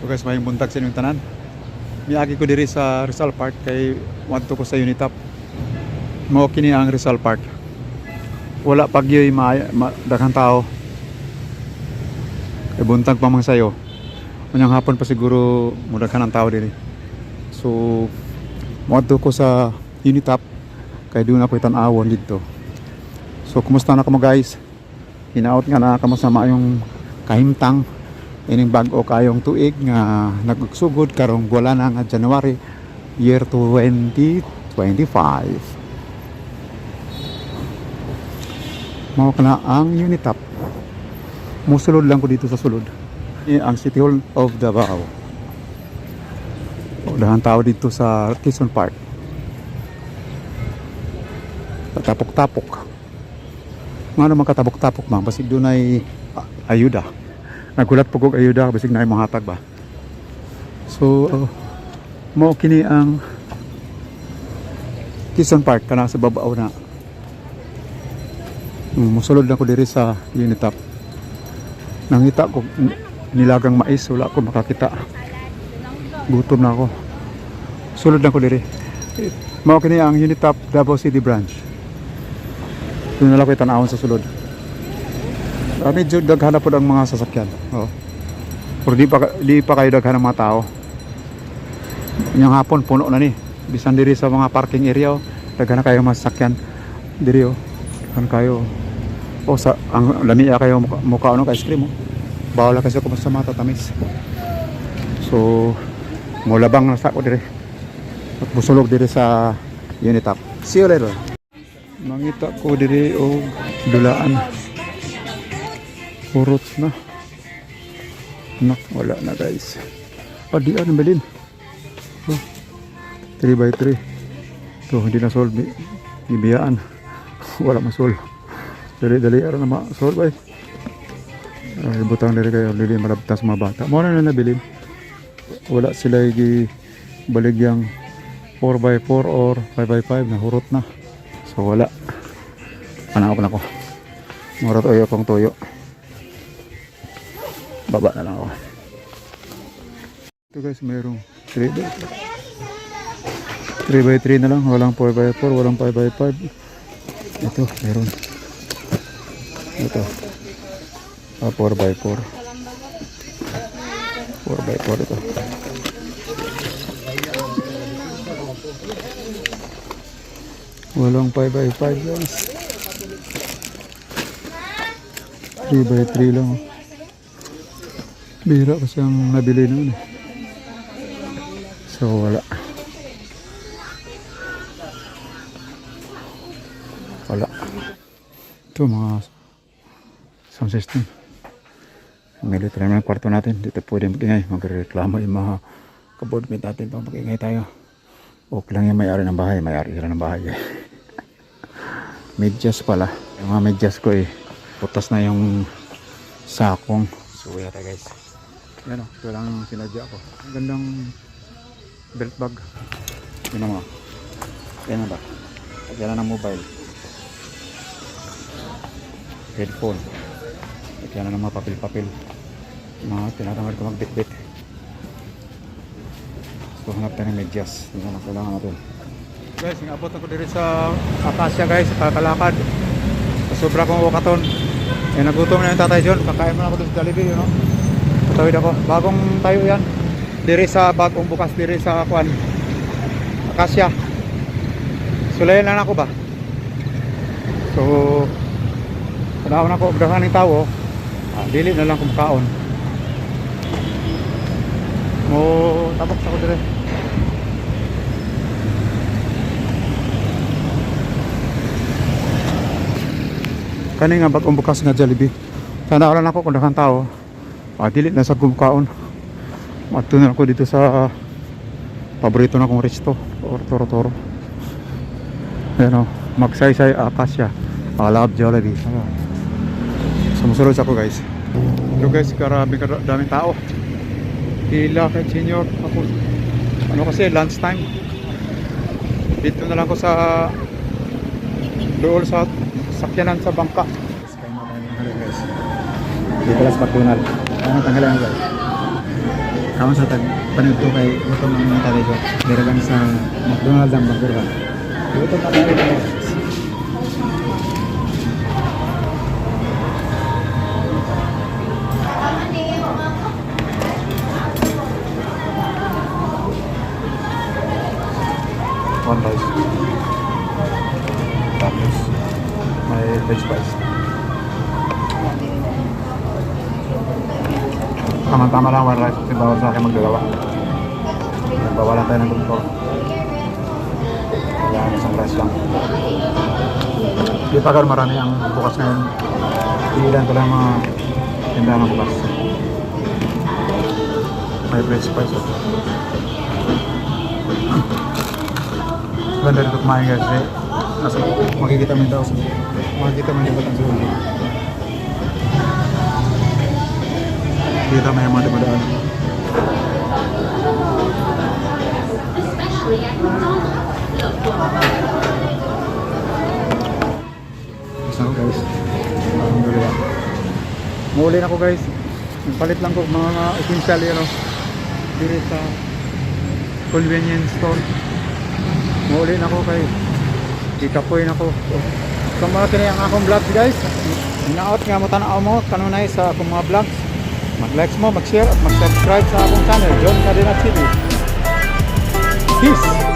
So guys, may buntag sa inyong tanan. Miagi ko diri sa Rizal Park kay wadto ko sa Unitap. Mao kini ang Rizal Park. Wala pagyoy daghang tao. Kay buntag pa man sayo. Unyang hapon pa siguro mudaghan ang tao diri. So wadto ko sa Unitap kay doon ako tan-awon dito. So kumusta na kamo guys? Hinaot nga na kamo sa maayong kahimtang ining bag-o kayong tuig nga nagsugod karong wala na nga January year 2025. Mao kana ang Unitap. Musulod lang ko dito sa sulod. Ang City Hall of Davao. Daghang tao dito sa Quezon Park. Tapok-tapok. Nga naman katapok-tapok man basig doon ay ayuda. Nagulat po kong ayuda basig na ay mahatag ba. So mao kini ang Quezon Park kana sa babaw na. Musulod na ko diri sa Unitap. Nangita ko nilagang mais, wala ko makakita. Gutom na ako. Sulod na ko diri. Mao kini ang Unitap Davao City Branch. Doon na lang ko itanawon sa sulod. Medyo daghan na po ang mga sasakyan. Oh. Pero di pa kayo daghan ng mga tao. Yung hapon puno na ni. Bisan diri sa mga parking area, daghan na kayo mga sasakyan. Diri oh. Daghan kayo. O sa ang lamiya kayo mukha ano ka ice cream oh. Bawal kasi ko sa mata tamis. So molabang na sa ko diri. At busulog diri sa Unitap. See you later. Mangita ko diri og dulaan. Urot na. Nak, wala na guys. Di ano balin. 3x3. To hindi na solve. Ibiyaan. Wala masolve. Dali-dali ara na ma-solve ay. Butang diri kayo dili malabtas mga bata. Mo na nabilin. Wala sila baligyang 4x4 or 5x5 na hurot na. So wala. Panaok na ko. Murot oyo kong tuyo. Baba na lang ako. Ito guys, mayroong 3x3 na lang. Walang 4x4, walang 5x5. Ito, mayroon. Ito. 4x4. 4x4 ito. Walang 5x5 guys. 3x3 lang. Bihira kasi ang nabili noon. So wala. Wala. Ito mga sound system. Military naman ang kwarto natin. Dito pwede mag-ingay. Magreklamo yung mga kaboardmate natin pang mag-ingay tayo. Okay lang yung may-ari ng bahay. May-ari sila ng bahay. Medyas pala. Yung mga medyas ko putas na yung sakong. So wala tayo guys. Yan o. Ito lang sinadya ko. Ang gandang belt bag. Yun naman. Yan na ba? Lagyan na ng mobile. Headphone. Lagyan na ng mga papel-papel. Mga tinatangal ko magbit-bit. So hanap tayo ng medyas. Yan ang kailangan natin. Guys, ingabot ako diri sa Acacia guys. Kakalakad. Sobra kong wakaton. Nagutom na yung Tatay John. Kakain mo na ako doon sa Jollibee, you know? Patawid ako. Bagong tayo yan. Diri sa bagong bukas. Diri sa Kwan Acacia. Sulayan lang ako ba? So panahon ako. Dahan ng tao. Dili na lang kumakaon. Mo tabok sa ko diri. Kani nga bagong bukas nga Jollibee. Sana wala na ako kung daghang tao. Dili na sa kumkaon. Matunan ako dito sa paborito na kong resto or Toro-Toro. Ayan o, Magsaysay Acacia. I love Jollibee. Sumusunod ako guys. Ito guys, daming tao. Hila kay senior ako. Ano kasi lunch time. Dito na lang ko sa doon sa sakyanan sa bangka. Kaya mo tayo ng guys. Dito lang sa McDonald's. Ano tanggalan guys? Kawan sa tag panudto kay gutom ang mga tali ko. Dira lang sa McDonald's ang burger ba. Gutom na tayo guys. One rice. Tapos may veg fries. Tama-tama lang one rice kasi bawal sa akin magdalawa. Nagbawalan tayo ng doktor. Kailangan isang rice lang. Di pa ka marami ang bukas ngayon. Ilan ko lang mga tindahan ng bukas. May veg fries. Ganda dito kumain guys. Nasa makikita mo daw. Makikita mo yung batang sa ulo. Kita mo yung mga dumadaan. Isa ko guys. Alhamdulillah. Muli na ako guys. Nagpalit lang ko mga essential yun. Dito sa convenience store. Muli na ako kay ikapoy na ako. So mga kini ang akong vlogs guys. Hinaot nga mo tanaw mo kanunay sa akong mga vlogs. Mag-like mo, mag-share at mag-subscribe sa akong channel, John Cadena TV. Peace!